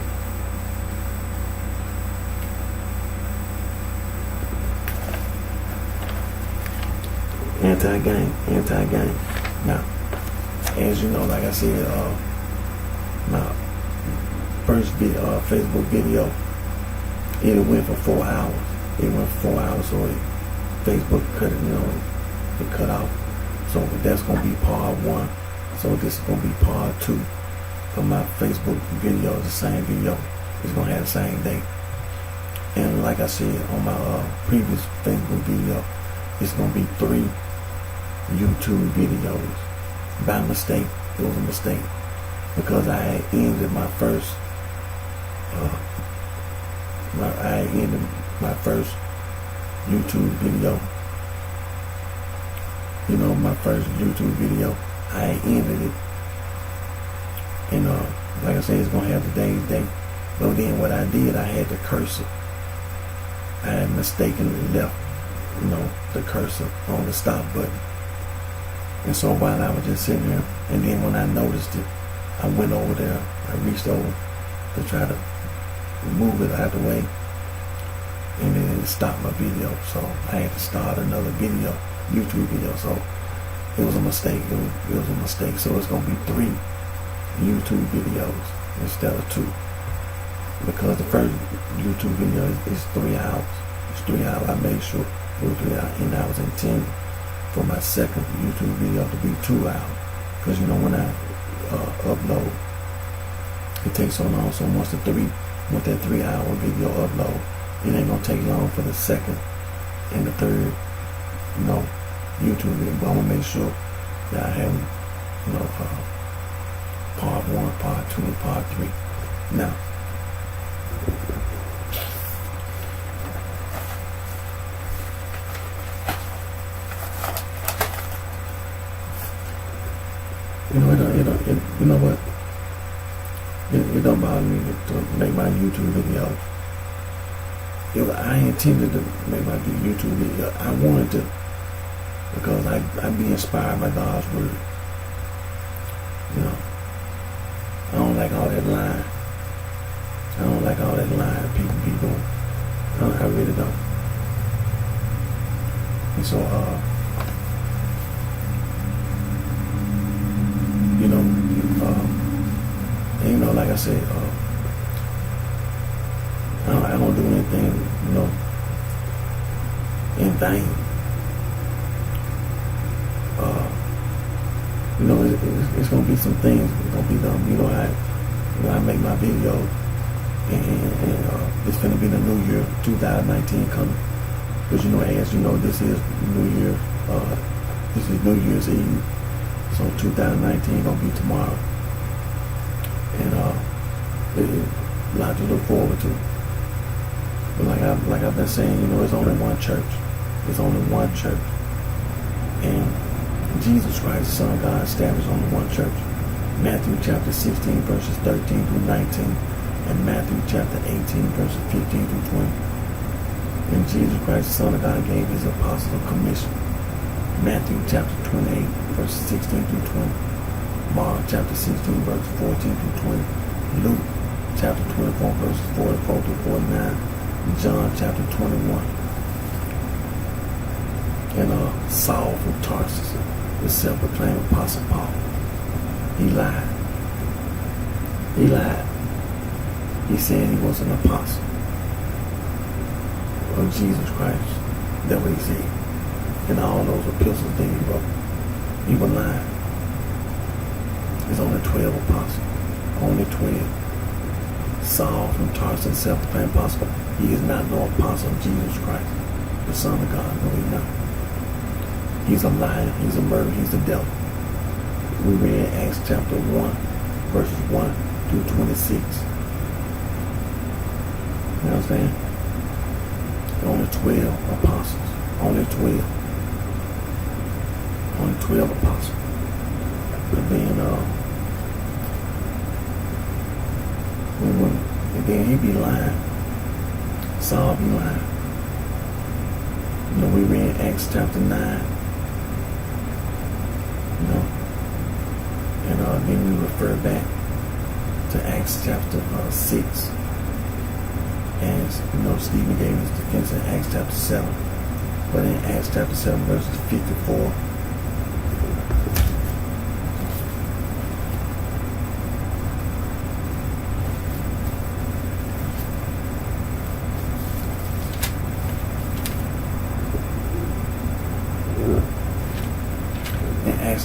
Anti-gang. Now, as you know, like I said, my first Facebook video, it went for 4 hours. So Facebook cut it, it cut off. So that's gonna be part 1. So this is gonna be part 2 of my Facebook video. The same video. It's gonna have the same date. And like I said on my previous Facebook video, it's gonna be 3 YouTube videos. By mistake. It was a mistake because I had ended my first YouTube video. My first YouTube video, I had ended it, and like I said, it's gonna have today's date. But then what I did, I had the cursor. I had mistakenly left, the cursor on the stop button. And so while I was just sitting there, and then when I noticed it, I went over there. I reached over to try to move it out of the way, and then it stopped my video. So I had to start another video, YouTube video. So it was a mistake. It was a mistake. So it's going to be 3 YouTube videos instead of 2. Because the first YouTube video is 3 hours. It's 3 hours. I made sure it was 3 hours. And I was intending for my second YouTube video to be 2 hours. Because when I upload, it takes so long. So once that 3-hour video upload, it ain't going to take long for the second and the third, YouTube video. But I want to make sure that I have, part 1, part 2, and part 3. Now, you know what? It don't bother me to make my YouTube video. I intended to make my YouTube video. I wanted to, because I be inspired by God's word. I don't like all that lying. I don't like all that lying people be doing. I really don't. And so, like I said, I don't do anything, in vain. It's gonna be some things that's gonna be done. I make my video, and it's gonna be the new year, 2019 coming. Because as you know, this is New Year. This is New Year's Eve. So 2019 gonna be tomorrow, and a lot to look forward to. But like I've been saying, it's only one church. It's only one church, and Jesus Christ, the Son of God, established only one church. Matthew chapter 16 verses 13 through 19, and Matthew chapter 18 verses 15 through 20. And Jesus Christ, the Son of God, gave his apostles a commission. Matthew chapter 28 verses 16 through 20. Mark chapter 16 verses 14 through 20. Luke chapter 24 verses 44 through 49. John chapter 21. And Saul from Tarsus, the self-proclaimed Apostle Paul, he lied. He said he was an apostle of Jesus Christ. That's what he said. And all those epistles that he wrote, he was lying. There's only 12 apostles. Only 12. Saul from Tarsus, self-proclaimed apostle, he is not no apostle of Jesus Christ, the Son of God. No, he's not. He's a liar, he's a murderer, he's the devil. We read Acts chapter 1, verses 1 through 26. You know what I'm saying? Only 12 apostles. Only 12. Only 12 apostles. But then And then he be lying. Saul be lying. We read Acts chapter 9. And then we refer back to Acts chapter 6. And Stephen gave his defense in Acts chapter 7. But in Acts chapter 7 verses 54,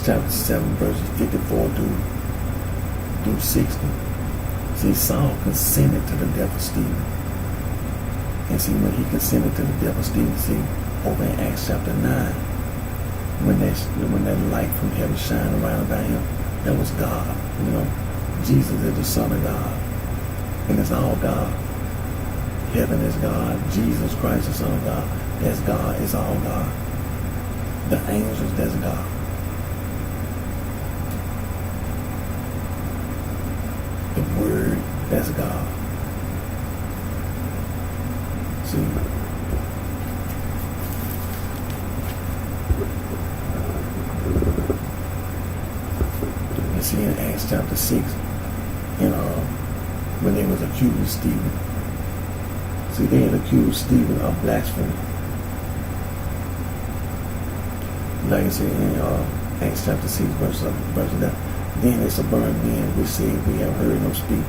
chapter 7 verses 54 through 60. See, Saul consented to the death of Stephen. And see, when he consented to the death of Stephen, see, over in Acts chapter 9, when that light from heaven shined around about him, that was God. Jesus is the Son of God. And it's all God. Heaven is God. Jesus Christ, the Son of God. That's God. It's all God. The angels, that's God. The Word, that's God. See? You see in Acts chapter 6, when they was accusing Stephen. See, they had accused Stephen of blasphemy. Like I said in Acts chapter 6, verse 11. Then they suborned men which said, we have heard him speak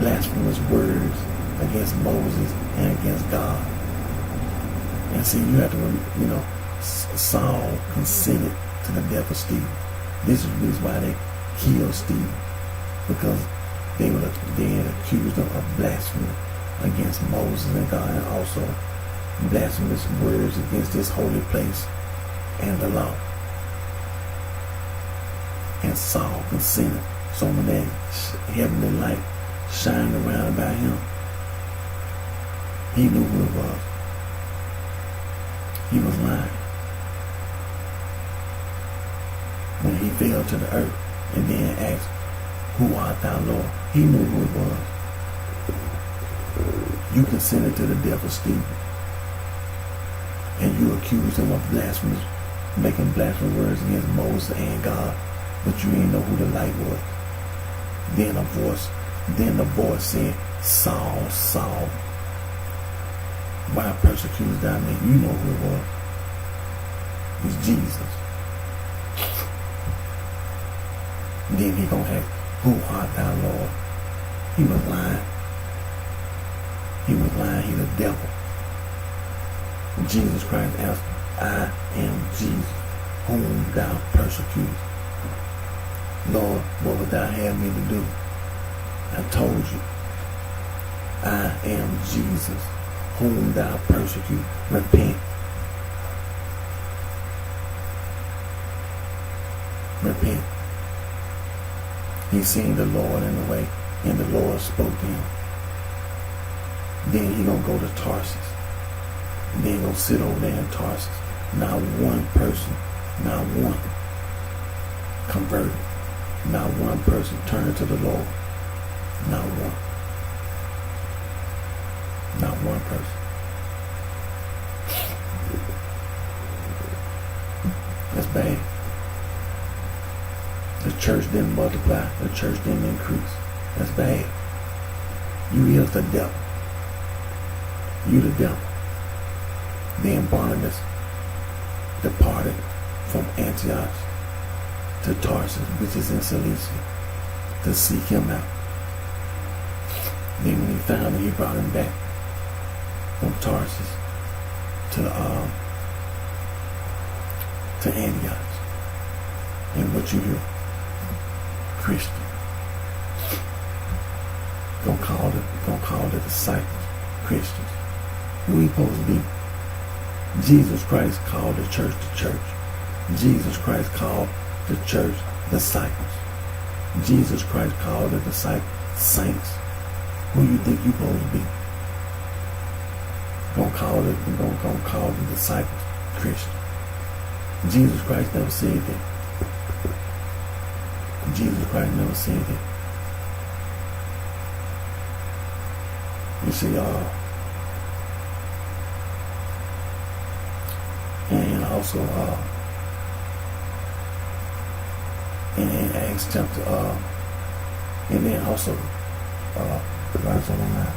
blasphemous words against Moses and against God. And see, you have to, Saul consented to the death of Stephen. This is the reason why they killed Stephen, because they had accused him of blasphemy against Moses and God, and also blasphemous words against this holy place and the law. And Saul consented. So when that heavenly light shined around about him, he knew who it was. He was lying. When he fell to the earth and then asked, who art thou, Lord? He knew who it was. You consented to the death of Stephen. And you accused him of blasphemy, making blasphemous words against Moses and God. But you didn't know who the light was. Then the voice said, Saul, Saul, why persecutest thou me? You know who it was. It's Jesus. Then he gonna ask, who art thou, Lord? He was lying. He was lying. He the devil. Jesus Christ answered, I am Jesus, whom thou persecutest. Lord, what would thou have me to do? I told you. I am Jesus, whom thou persecute. Repent. Repent. He seen the Lord in the way, and the Lord spoke to him. Then he gonna go to Tarsus. Then he gonna sit over there in Tarsus. Not one person, not one converted. Not one person turned to the Lord. Not one. Not one person. That's bad. The church didn't multiply. The church didn't increase. That's bad. You is the devil. You the devil. Then Barnabas departed from Antioch to Tarsus, which is in Cilicia, to seek him out. Then when he found him, he brought him back from Tarsus to Antioch. And what you hear? Christian. Gonna call the disciples Christians. Who he supposed to be? Jesus Christ called the church the church. Jesus Christ called the church disciples. Jesus Christ called the disciples saints. Who you think you supposed to be? Gonna call the disciples Christian. Jesus Christ never said that. Jesus Christ never said that. You see, and also in Acts chapter, and then also verse on the line.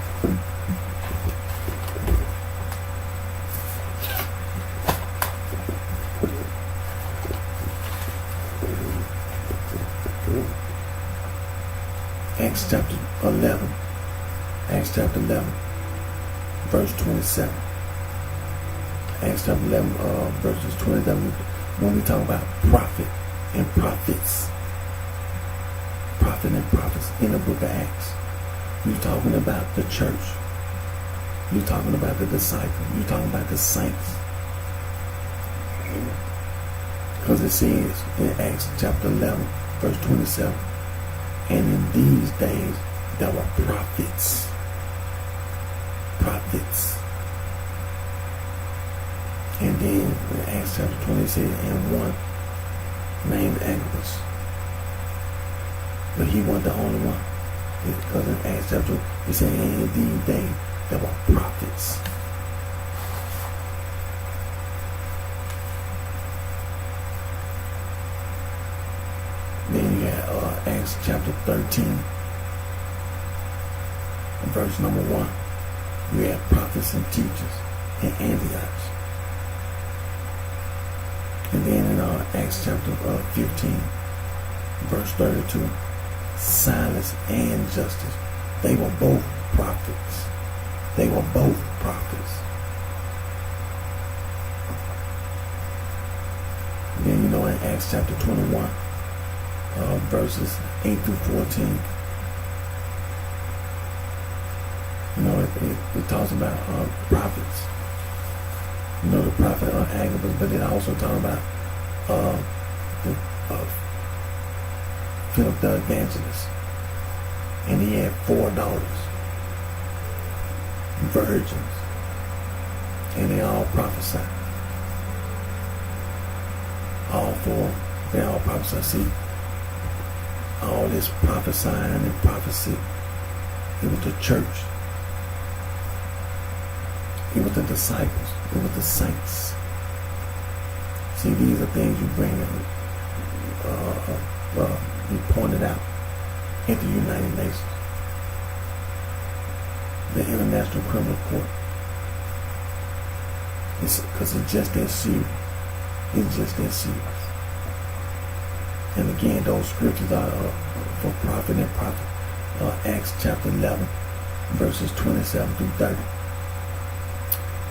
Acts chapter 11. Acts chapter 11, verse 27. Acts chapter 11, verses 27. When we talk about prophet and prophets, prophet and prophets in the book of Acts, you're talking about the church. You're talking about the disciples. You're talking about the saints. Because it says in Acts chapter 11, verse 27, and in these days there were prophets. Prophets. And then in Acts chapter 20 it says, and one named Agabus. But he wasn't the only one. Because in Acts chapter 20 it said, and in these days there were prophets. Then you have Acts chapter 13, verse number 1. You have prophets and teachers in Antioch. And then in Acts chapter 15, verse 32, Silas and Justus, they were both prophets. They were both prophets. Then in Acts chapter 21, verses 8 through 14, it talks about prophets. The prophet Agabus, but it also talks about Philip the evangelist. And he had 4 daughters, virgins, and they all prophesied. All 4, they all prophesied. See, all this prophesying and prophecy, it was the church. It was the disciples. It was the saints. See, these are things you bring you pointed out at the United Nations, the International Criminal Court. Because it's just that serious. It's just that serious. And again, those scriptures are for prophet and prophet. Acts chapter 11, verses 27 through 30.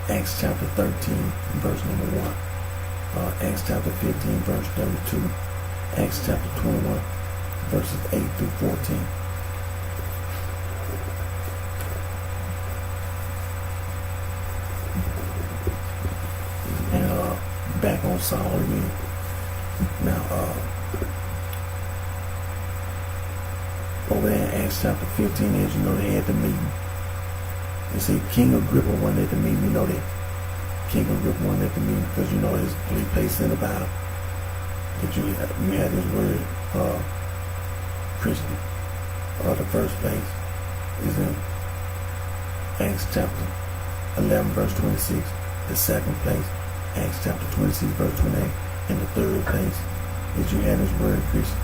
Acts chapter 13, verse number 1. Acts chapter 15, verse 32. Acts chapter 21, verses 8 through 14. And back on Saul again. Now, over there in Acts chapter 15, as you know, they had the meeting. They say King Agrippa wasn't at the meeting. You know that King Agrippa wasn't at the meeting because there's 3 places in the Bible that you had this word Christian. The first place is in Acts chapter 11, verse 26. The second place, Acts chapter 26, verse 28. And the third place that you had this word Christian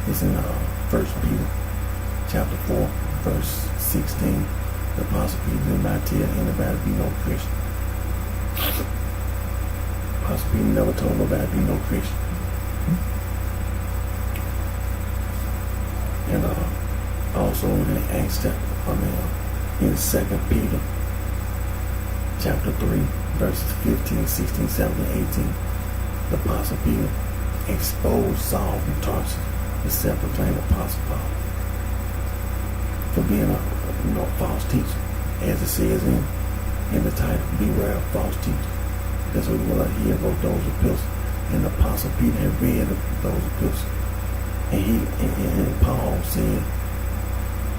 is in 1 Peter chapter 4, verse 16. The Apostle Peter did not tell anybody to be no Christian. Apostle Peter never told nobody to be no Christian. And also in Acts chapter, in 2 Peter chapter 3, verses 15, 16, 17, 18, the Apostle Peter exposed Saul from Tarsus, the self-proclaimed Apostle Paul, for being a false teacher, as it says in the title, beware of false teachers. That's what we want to hear about those epistles. And the Apostle Peter had read those epistles. And Paul said,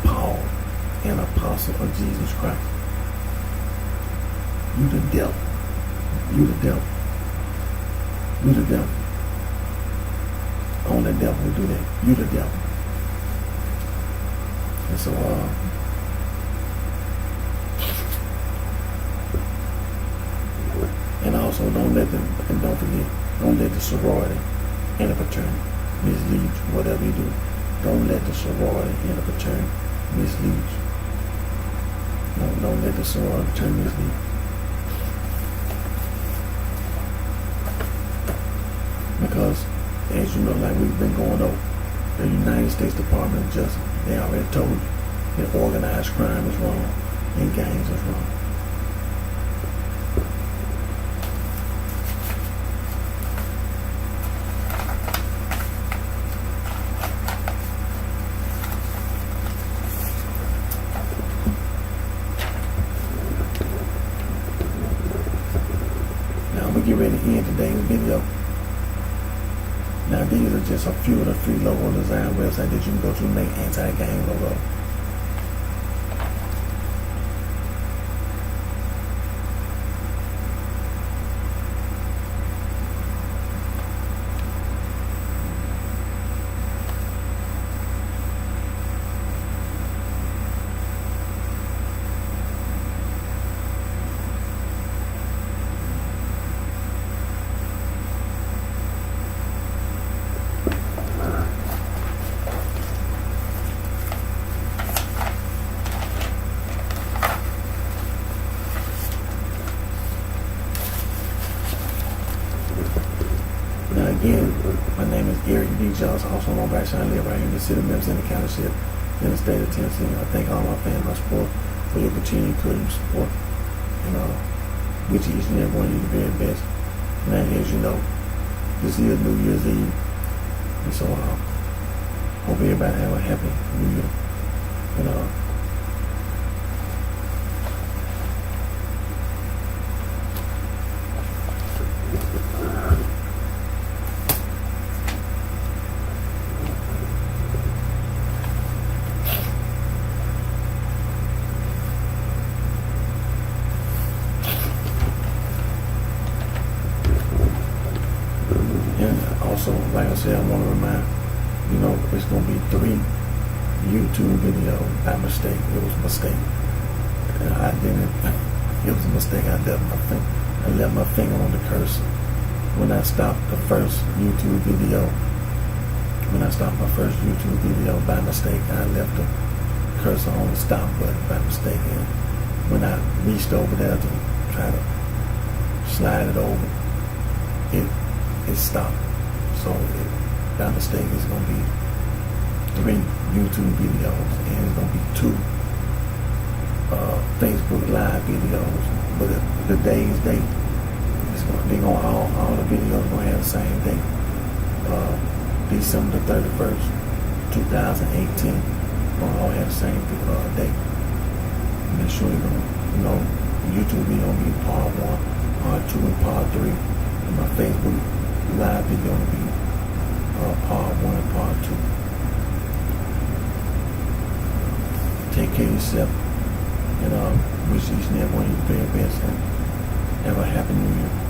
Paul, an apostle of Jesus Christ. You the devil. You the devil. You the devil. Only the devil will do that. You the devil. And so, also don't let them, and don't forget, don't let the sorority and the fraternity mislead you. Whatever you do, don't let the sorority and the fraternity mislead you. Don't let the sorority and fraternity mislead you. Because, as you know, like we've been going over, the United States Department of Justice, they already told you that organized crime is wrong and gangs is wrong. Now I'm going to get ready to end today's video. Now these are just a few of the free logo design websites that you can go to make anti-gang logo. Now again, my name is Eric D. Johnson, also on BrightShine, live right here in the city of Memphis, in the county, in the state of Tennessee. I thank all my fans, my support, for your continued encouragement, support, and which each and every one of you the very best. Now, as you know, this is New Year's Eve, and so hope everybody have a happy New Year. And also, like I said, I want to remind, it's going to be 3 YouTube videos by mistake. It was a mistake. And I didn't, it was a mistake. I left my finger on the cursor. When I stopped my first YouTube video by mistake, I left the cursor on the stop button by mistake. And when I reached over there to try to slide it over, it stopped. So by mistake, it's going to be 3 YouTube videos, and it's going to be 2 Facebook Live videos. But the day's date, all the videos are going to have the same date. December the 31st, 2018. Going all have the same date. Make sure YouTube video going to be part 1, part 2, and part 3. And my Facebook Live video will be part 1 and part 2. Take care of yourself, and wish each and every one of you the very best, and have a happy New Year.